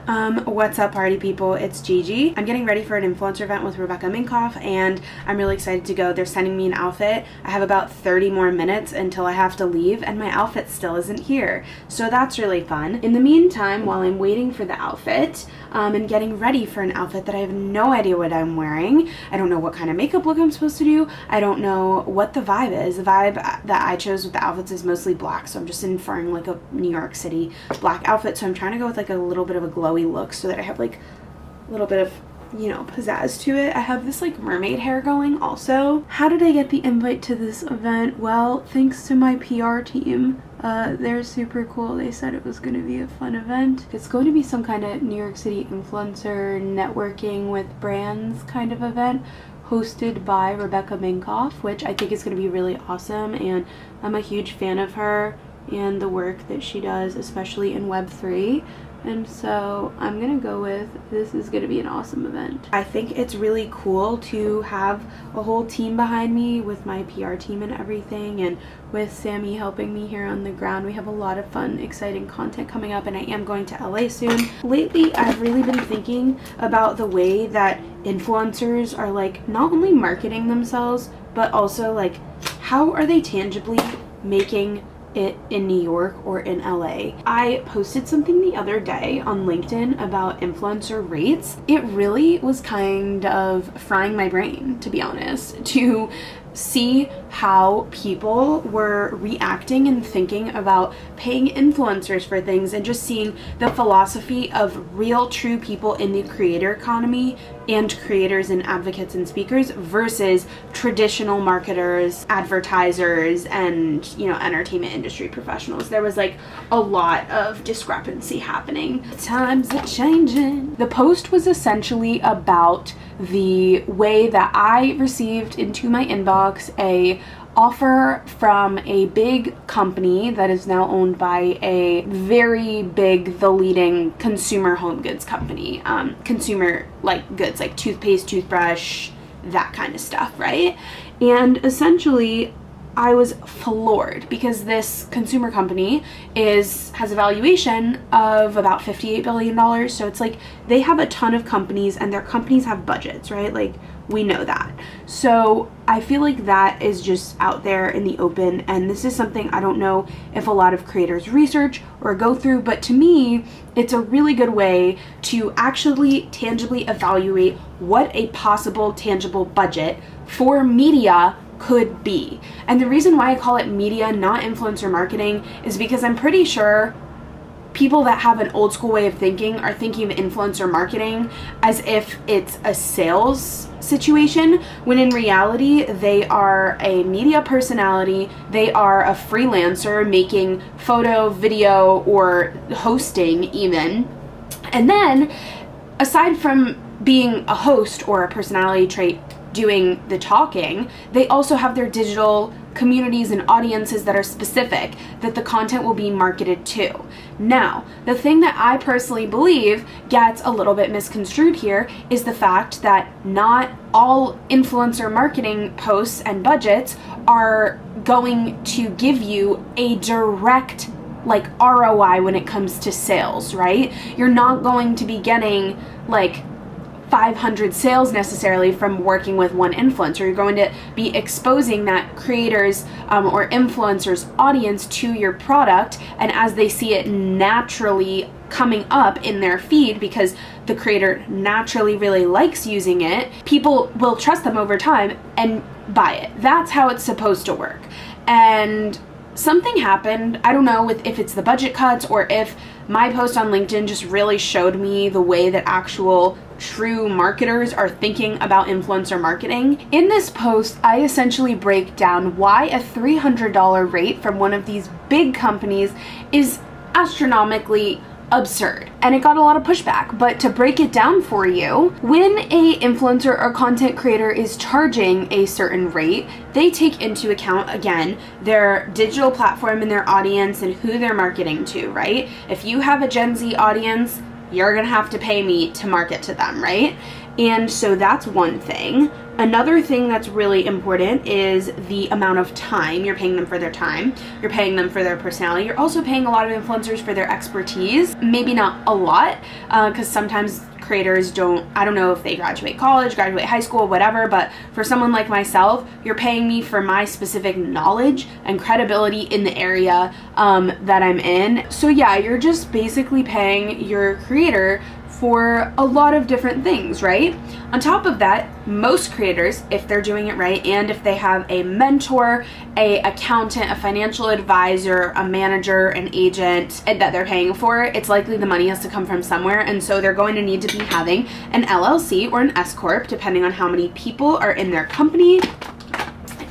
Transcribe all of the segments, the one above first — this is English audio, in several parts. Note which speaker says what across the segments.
Speaker 1: What's up, party people? It's Gigi. I'm getting ready for an influencer event with Rebecca Minkoff, and I'm really excited to go. They're sending me an outfit. I have about 30 more minutes until I have to leave, and my outfit still isn't here. So that's really fun. In the meantime, while I'm waiting for the outfit, and getting ready for an outfit that I have no idea what I'm wearing, I don't know what kind of makeup look I'm supposed to do. I don't know what the vibe is. The vibe that I chose with the outfits is mostly black, so I'm just inferring like a New York City black outfit. So I'm trying to go with like a little bit of a glowy look so that I have like a little bit of, you know, pizzazz to it. I have this like mermaid hair going also. How did I get the invite to this event? Well, thanks to my PR team. They're super cool. They said it was going to be a fun event. It's going to be some kind of New York City influencer networking with brands kind of event hosted by Rebecca Minkoff, which I think is going to be really awesome, and I'm a huge fan of her and the work that she does, especially in Web3. And so I'm gonna go with, this is gonna be an awesome event. I think it's really cool to have a whole team behind me with my PR team and everything, and with Sammy helping me here on the ground. We have a lot of fun, exciting content coming up, and I am going to LA soon. Lately, I've really been thinking about the way that influencers are like not only marketing themselves, but also like how are they tangibly making it in New York or in LA. I posted something the other day on LinkedIn about influencer rates. It really was kind of frying my brain, to be honest, to see how people were reacting and thinking about paying influencers for things, and just seeing the philosophy of real true people in the creator economy and creators and advocates and speakers versus traditional marketers, advertisers, and, you know, entertainment industry professionals. There was like a lot of discrepancy happening. Times are changing. The post was essentially about the way that I received into my inbox a offer from a big company that is now owned by a very big, the leading consumer home goods company, consumer like goods like toothpaste, toothbrush, that kind of stuff, right? And essentially I was floored because this consumer company has a valuation of about $58 billion. So it's like they have a ton of companies, and their companies have budgets, right? Like, we know that. So I feel like that is just out there in the open, and this is something I don't know if a lot of creators research or go through, but to me, it's a really good way to actually tangibly evaluate what a possible tangible budget for media could be. And the reason why I call it media, not influencer marketing, is because I'm pretty sure people that have an old school way of thinking are thinking of influencer marketing as if it's a sales situation, when in reality they are a media personality, they are a freelancer making photo, video, or hosting even. And then aside from being a host or a personality trait doing the talking, they also have their digital communities and audiences that are specific, that the content will be marketed to. Now, the thing that I personally believe gets a little bit misconstrued here is the fact that not all influencer marketing posts and budgets are going to give you a direct like ROI when it comes to sales, right? You're not going to be getting like 500 sales necessarily from working with one influencer. You're going to be exposing that creators or influencers audience to your product, and as they see it naturally coming up in their feed because the creator naturally really likes using it, people will trust them over time and buy it. That's how it's supposed to work. And something happened, I don't know if it's the budget cuts or if my post on LinkedIn just really showed me the way that actual true marketers are thinking about influencer marketing. In this post, I essentially break down why a $300 rate from one of these big companies is astronomically absurd, and it got a lot of pushback. But to break it down for you, when a influencer or content creator is charging a certain rate, they take into account, again, their digital platform and their audience and who they're marketing to, right? If you have a Gen Z audience, you're gonna have to pay me to market to them, right? And so that's one thing. Another thing that's really important is the amount of time. You're paying them for their time. You're paying them for their personality. You're also paying a lot of influencers for their expertise. Maybe not a lot, because sometimes creators I don't know if they graduate college, graduate high school, whatever, but for someone like myself, you're paying me for my specific knowledge and credibility in the area that I'm in. So yeah, you're just basically paying your creator for a lot of different things, right? On top of that, most creators, if they're doing it right, and if they have a mentor, a accountant, a financial advisor, a manager, an agent that they're paying for, it's likely the money has to come from somewhere, and so they're going to need to be having an LLC or an S Corp, depending on how many people are in their company.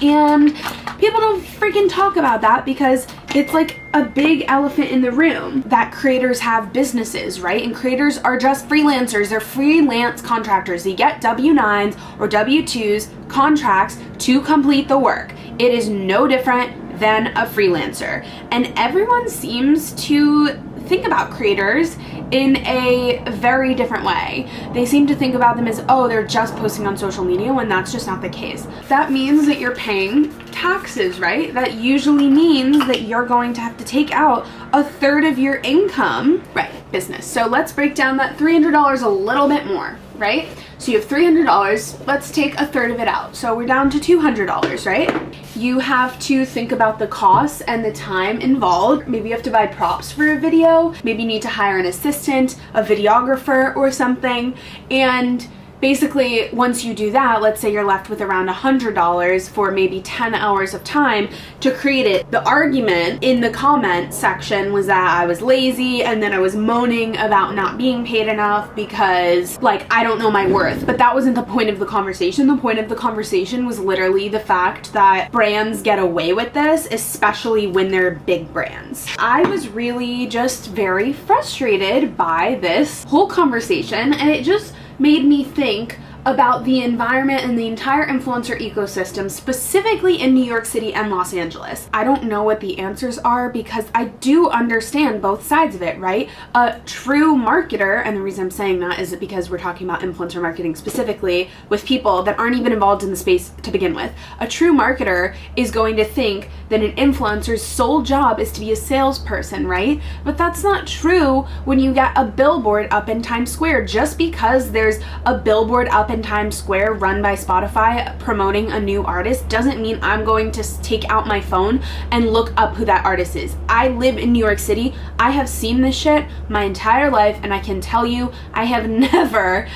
Speaker 1: And people don't freaking talk about that because it's like a big elephant in the room that creators have businesses, right? And creators are just freelancers. They're freelance contractors. They get W-9s or W-2s contracts to complete the work. It is no different than a freelancer. And everyone seems to think about creators in a very different way. They seem to think about them as, oh, they're just posting on social media, when that's just not the case. That means that you're paying taxes, right? That usually means that you're going to have to take out a third of your income, right? Business. So let's break down that $300 a little bit more, right? So you have $300, let's take a third of it out. So we're down to $200, right? You have to think about the costs and the time involved. Maybe you have to buy props for a video. Maybe you need to hire an assistant, a videographer or something. And basically, once you do that, let's say you're left with around $100 for maybe 10 hours of time to create it. The argument in the comment section was that I was lazy, and then I was moaning about not being paid enough because, like, I don't know my worth. But that wasn't the point of the conversation. The point of the conversation was literally the fact that brands get away with this, especially when they're big brands. I was really just very frustrated by this whole conversation, and it just made me think about the environment and the entire influencer ecosystem, specifically in New York City and Los Angeles. I don't know what the answers are because I do understand both sides of it, right? A true marketer, and the reason I'm saying that is because we're talking about influencer marketing specifically with people that aren't even involved in the space to begin with. A true marketer is going to think that an influencer's sole job is to be a salesperson, right? But that's not true when you get a billboard up in Times Square. Just because there's a billboard up in Times Square run by Spotify promoting a new artist doesn't mean I'm going to take out my phone and look up who that artist is. I live in New York City. I have seen this shit my entire life, and I can tell you I have never,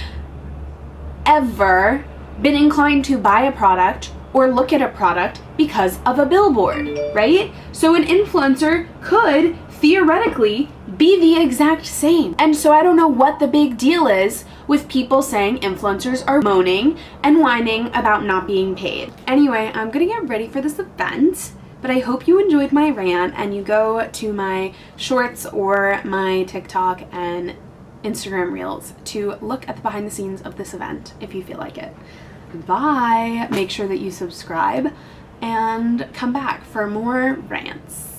Speaker 1: ever been inclined to buy a product or look at a product because of a billboard, right? So an influencer could theoretically be the exact same. And so I don't know what the big deal is with people saying influencers are moaning and whining about not being paid. Anyway, I'm gonna get ready for this event, but I hope you enjoyed my rant and you go to my shorts or my TikTok and Instagram reels to look at the behind the scenes of this event if you feel like it. Bye. Make sure that you subscribe and come back for more rants.